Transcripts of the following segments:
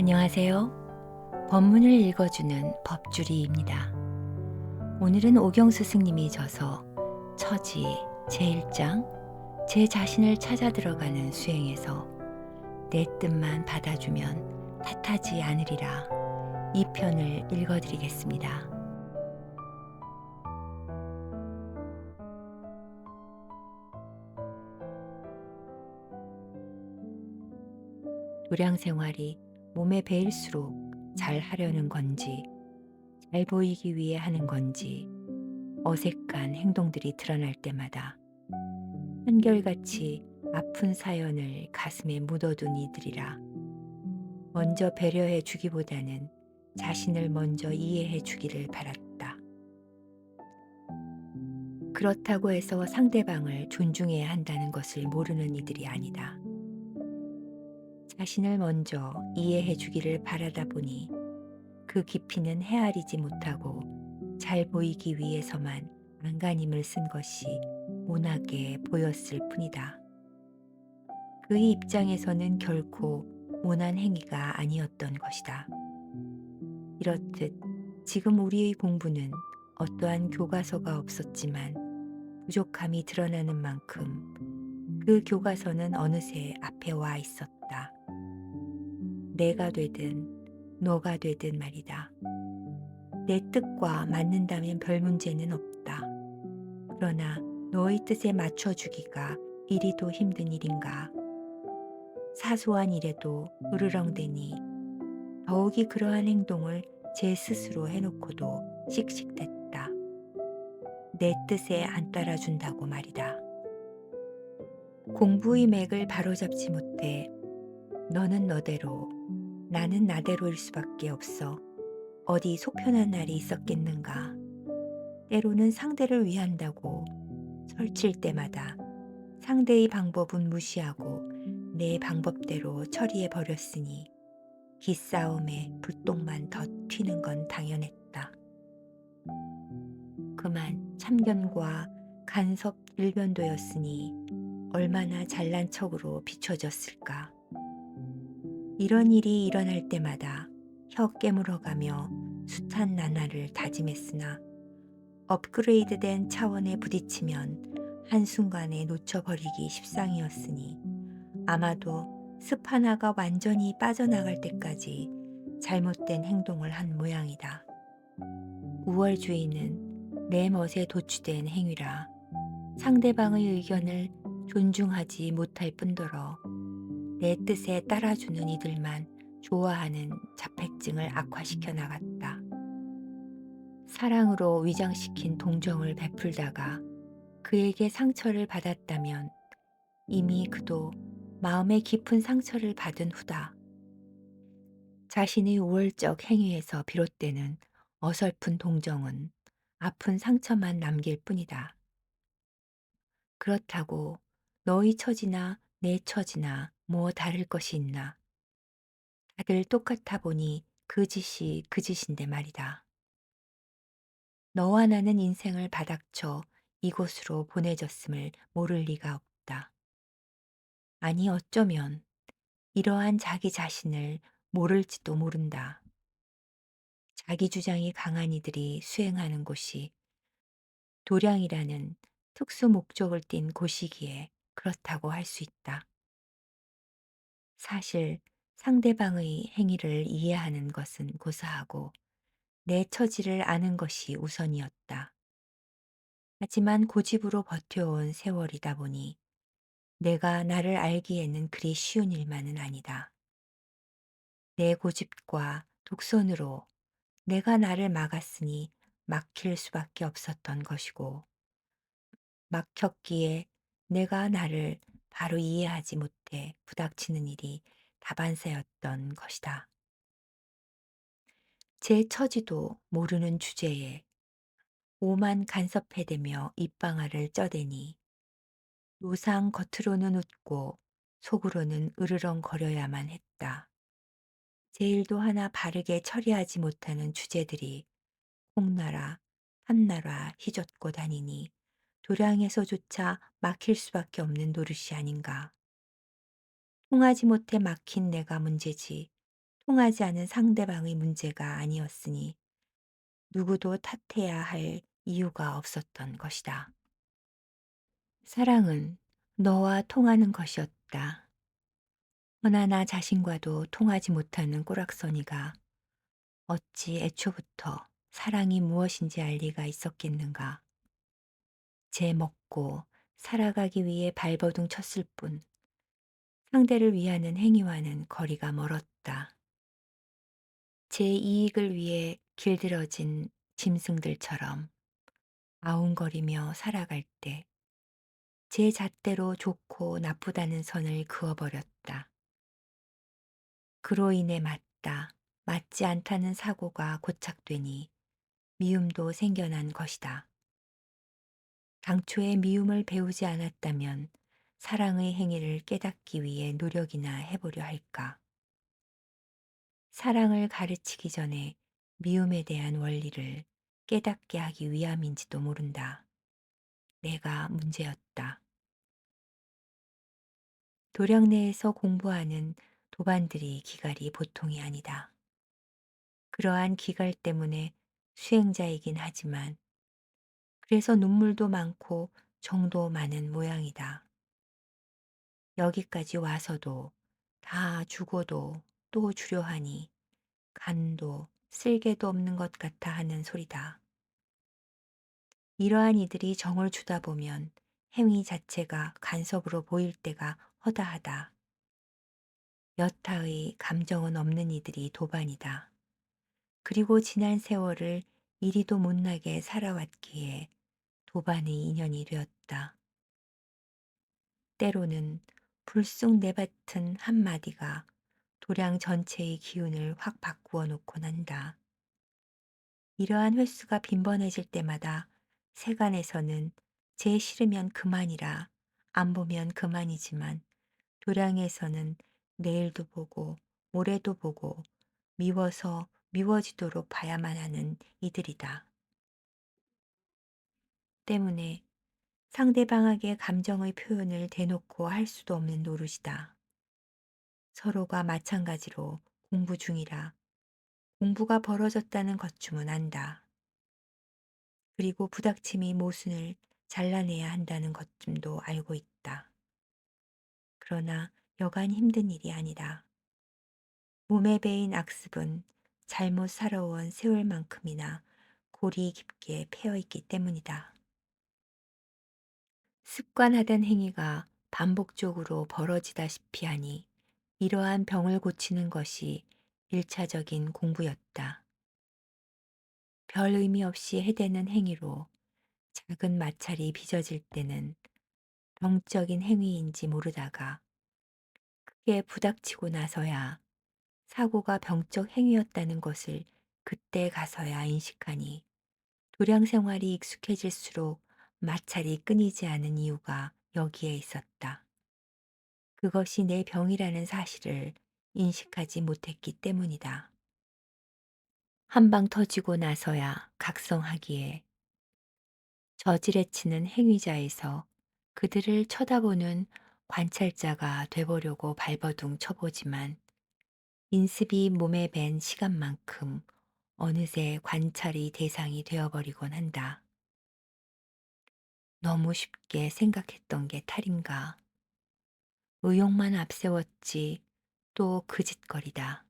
안녕하세요. 법문을 읽어주는 법주리입니다. 오늘은 오경수 스님이 저서 처지 제1장 제 자신을 찾아 들어가는 수행에서 내 뜻만 받아주면 탓하지 않으리라 이 편을 읽어드리겠습니다. 도량 생활이 몸에 배일수록 잘 하려는 건지 잘 보이기 위해 하는 건지 어색한 행동들이 드러날 때마다 한결같이 아픈 사연을 가슴에 묻어둔 이들이라 먼저 배려해 주기보다는 자신을 먼저 이해해 주기를 바랐다. 그렇다고 해서 상대방을 존중해야 한다는 것을 모르는 이들이 아니다. 자신을 먼저 이해해 주기를 바라다 보니 그 깊이는 헤아리지 못하고 잘 보이기 위해서만 안간힘을 쓴 것이 모나게 보였을 뿐이다. 그의 입장에서는 결코 모난 행위가 아니었던 것이다. 이렇듯 지금 우리의 공부는 어떠한 교과서가 없었지만 부족함이 드러나는 만큼 그 교과서는 어느새 앞에 와 있었다. 내가 되든 너가 되든 말이다. 내 뜻과 맞는다면 별 문제는 없다. 그러나 너의 뜻에 맞춰주기가 이리도 힘든 일인가. 사소한 일에도 으르렁대니 더욱이 그러한 행동을 제 스스로 해놓고도 씩씩댔다. 내 뜻에 안 따라준다고 말이다. 공부의 맥을 바로잡지 못해 너는 너대로 나는 나대로일 수밖에 없어 어디 속편한 날이 있었겠는가. 때로는 상대를 위한다고 설칠 때마다 상대의 방법은 무시하고 내 방법대로 처리해 버렸으니 기싸움에 불똥만 더 튀는 건 당연했다. 그만 참견과 간섭 일변도였으니 얼마나 잘난 척으로 비춰졌을까. 이런 일이 일어날 때마다 혀 깨물어가며 숱한 나날을 다짐했으나 업그레이드된 차원에 부딪히면 한순간에 놓쳐버리기 십상이었으니 아마도 습 하나가 완전히 빠져나갈 때까지 잘못된 행동을 한 모양이다. 우월주의는 내 멋에 도취된 행위라 상대방의 의견을 존중하지 못할 뿐더러 내 뜻에 따라주는 이들만 좋아하는 자폐증을 악화시켜 나갔다. 사랑으로 위장시킨 동정을 베풀다가 그에게 상처를 받았다면 이미 그도 마음의 깊은 상처를 받은 후다. 자신의 우월적 행위에서 비롯되는 어설픈 동정은 아픈 상처만 남길 뿐이다. 그렇다고 너의 처지나 내 처지나 뭐 다를 것이 있나. 다들 똑같아 보니 그 짓이 그 짓인데 말이다. 너와 나는 인생을 바닥쳐 이곳으로 보내졌음을 모를 리가 없다. 아니 어쩌면 이러한 자기 자신을 모를지도 모른다. 자기 주장이 강한 이들이 수행하는 곳이 도량이라는 특수 목적을 띤 곳이기에 그렇다고 할 수 있다. 사실 상대방의 행위를 이해하는 것은 고사하고 내 처지를 아는 것이 우선이었다. 하지만 고집으로 버텨온 세월이다 보니 내가 나를 알기에는 그리 쉬운 일만은 아니다. 내 고집과 독선으로 내가 나를 막았으니 막힐 수밖에 없었던 것이고 막혔기에 내가 나를 바로 이해하지 못해 부닥치는 일이 다반사였던 것이다. 제 처지도 모르는 주제에 오만 간섭해대며 입방아를 쪄대니 노상 겉으로는 웃고 속으로는 으르렁거려야만 했다. 제 일도 하나 바르게 처리하지 못하는 주제들이 홍나라, 한나라 휘젓고 다니니 도량에서조차 막힐 수밖에 없는 노릇이 아닌가. 통하지 못해 막힌 내가 문제지 통하지 않은 상대방의 문제가 아니었으니 누구도 탓해야 할 이유가 없었던 것이다. 사랑은 너와 통하는 것이었다. 허나 나 자신과도 통하지 못하는 꼬락서니가 어찌 애초부터 사랑이 무엇인지 알 리가 있었겠는가. 제 먹고 살아가기 위해 발버둥 쳤을 뿐 상대를 위하는 행위와는 거리가 멀었다. 제 이익을 위해 길들여진 짐승들처럼 아웅거리며 살아갈 때 제 잣대로 좋고 나쁘다는 선을 그어버렸다. 그로 인해 맞다, 맞지 않다는 사고가 고착되니 미움도 생겨난 것이다. 당초에 미움을 배우지 않았다면 사랑의 행위를 깨닫기 위해 노력이나 해보려 할까. 사랑을 가르치기 전에 미움에 대한 원리를 깨닫게 하기 위함인지도 모른다. 내가 문제였다. 도량 내에서 공부하는 도반들이 기갈이 보통이 아니다. 그러한 기갈 때문에 수행자이긴 하지만 그래서 눈물도 많고 정도 많은 모양이다. 여기까지 와서도 다 주고도 또 주려 하니 간도 쓸개도 없는 것 같아 하는 소리다. 이러한 이들이 정을 주다 보면 행위 자체가 간섭으로 보일 때가 허다하다. 여타의 감정은 없는 이들이 도반이다. 그리고 지난 세월을 이리도 못나게 살아왔기에 도반의 인연이 되었다. 때로는 불쑥 내뱉은 한마디가 도량 전체의 기운을 확 바꾸어 놓곤 한다. 이러한 횟수가 빈번해질 때마다 세간에서는 제 싫으면 그만이라 안 보면 그만이지만 도량에서는 내일도 보고 모레도 보고 미워서 미워지도록 봐야만 하는 이들이다. 때문에 상대방에게 감정의 표현을 대놓고 할 수도 없는 노릇이다. 서로가 마찬가지로 공부 중이라 공부가 벌어졌다는 것쯤은 안다. 그리고 부닥침이 모순을 잘라내야 한다는 것쯤도 알고 있다. 그러나 여간 힘든 일이 아니다. 몸에 배인 악습은 잘못 살아온 세월만큼이나 골이 깊게 패여 있기 때문이다. 습관하던 행위가 반복적으로 벌어지다시피 하니 이러한 병을 고치는 것이 일차적인 공부였다. 별 의미 없이 해대는 행위로 작은 마찰이 빚어질 때는 병적인 행위인지 모르다가 크게 부닥치고 나서야 사고가 병적 행위였다는 것을 그때 가서야 인식하니 도량 생활이 익숙해질수록 마찰이 끊이지 않은 이유가 여기에 있었다. 그것이 내 병이라는 사실을 인식하지 못했기 때문이다. 한 방 터지고 나서야 각성하기에 저지레치는 행위자에서 그들을 쳐다보는 관찰자가 돼보려고 발버둥 쳐보지만 인습이 몸에 밴 시간만큼 어느새 관찰의 대상이 되어버리곤 한다. 너무 쉽게 생각했던 게 탈인가. 의욕만 앞세웠지 또 그 짓거리다.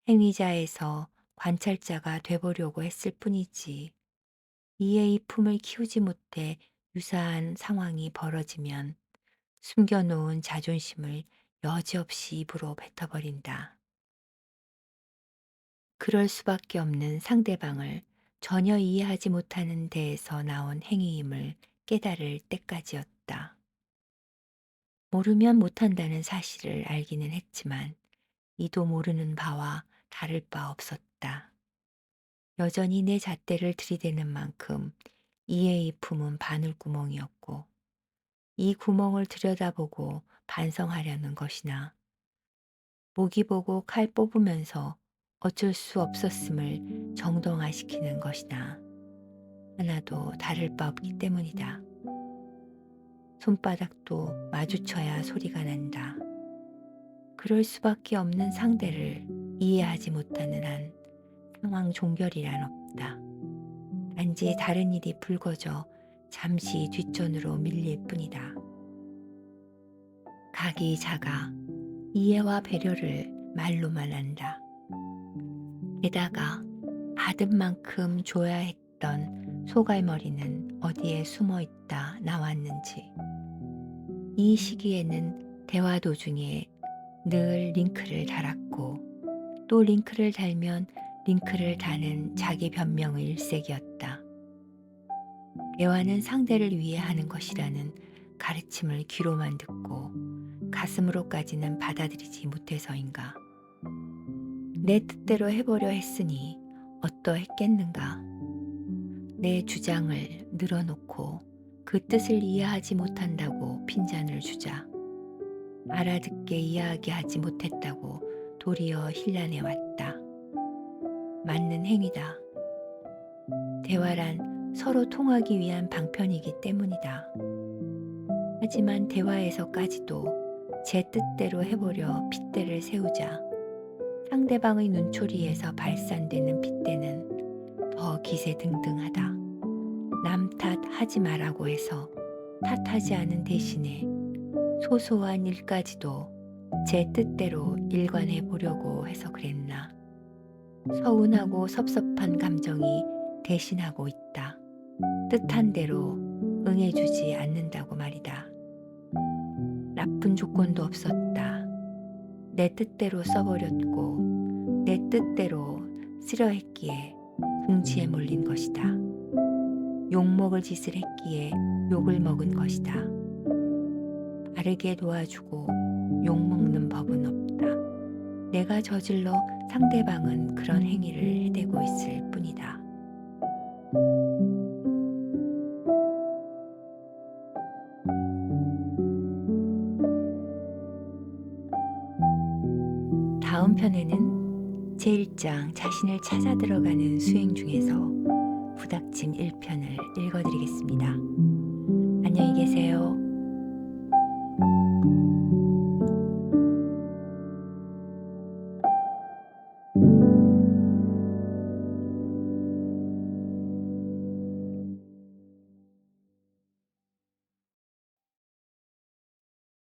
행위자에서 관찰자가 돼보려고 했을 뿐이지 이의 품을 키우지 못해 유사한 상황이 벌어지면 숨겨놓은 자존심을 여지없이 입으로 뱉어버린다. 그럴 수밖에 없는 상대방을 전혀 이해하지 못하는 데에서 나온 행위임을 깨달을 때까지였다. 모르면 못한다는 사실을 알기는 했지만 이도 모르는 바와 다를 바 없었다. 여전히 내 잣대를 들이대는 만큼 이의 품은 바늘구멍이었고 이 구멍을 들여다보고 반성하려는 것이나 모기 보고 칼 뽑으면서 어쩔 수 없었음을 정당화시키는 것이나 하나도 다를 바 없기 때문이다. 손바닥도 마주쳐야 소리가 난다. 그럴 수밖에 없는 상대를 이해하지 못하는 한 상황 종결이란 없다. 단지 다른 일이 불거져 잠시 뒷전으로 밀릴 뿐이다. 각이 작아 이해와 배려를 말로만 한다. 게다가 받은 만큼 줘야 했던 소갈머리는 어디에 숨어 있다 나왔는지. 이 시기에는 대화 도중에 늘 링크를 달았고 또 링크를 달면 링크를 다는 자기 변명의 일색이었다. 대화는 상대를 위해 하는 것이라는 가르침을 귀로만 듣고 가슴으로까지는 받아들이지 못해서인가. 내 뜻대로 해보려 했으니 어떠했겠는가. 내 주장을 늘어놓고 그 뜻을 이해하지 못한다고 핀잔을 주자 알아듣게 이야기하지 못했다고 도리어 힐난해왔다. 맞는 행위다. 대화란 서로 통하기 위한 방편이기 때문이다. 하지만 대화에서까지도 제 뜻대로 해보려 핏대를 세우자 상대방의 눈초리에서 발산되는 핏대는 더 기세등등하다. 남 탓하지 말라고 해서 탓하지 않은 대신에 소소한 일까지도 제 뜻대로 일관해 보려고 해서 그랬나. 서운하고 섭섭한 감정이 대신하고 있다. 뜻한 대로 응해주지 않는다고 말이다. 나쁜 조건도 없었다. 내 뜻대로 써버렸고 내 뜻대로 쓰려 했기에 궁지에 몰린 것이다. 욕먹을 짓을 했기에 욕을 먹은 것이다. 바르게 도와주고 욕먹는 법은 없다. 내가 저질러 상대방은 그런 행위를 해대고 있을 뿐이다. 다음 편에는 제1장 자신을 찾아 들어가는 수행 중에서 부닥침 1편을 읽어드리겠습니다. 안녕히 계세요.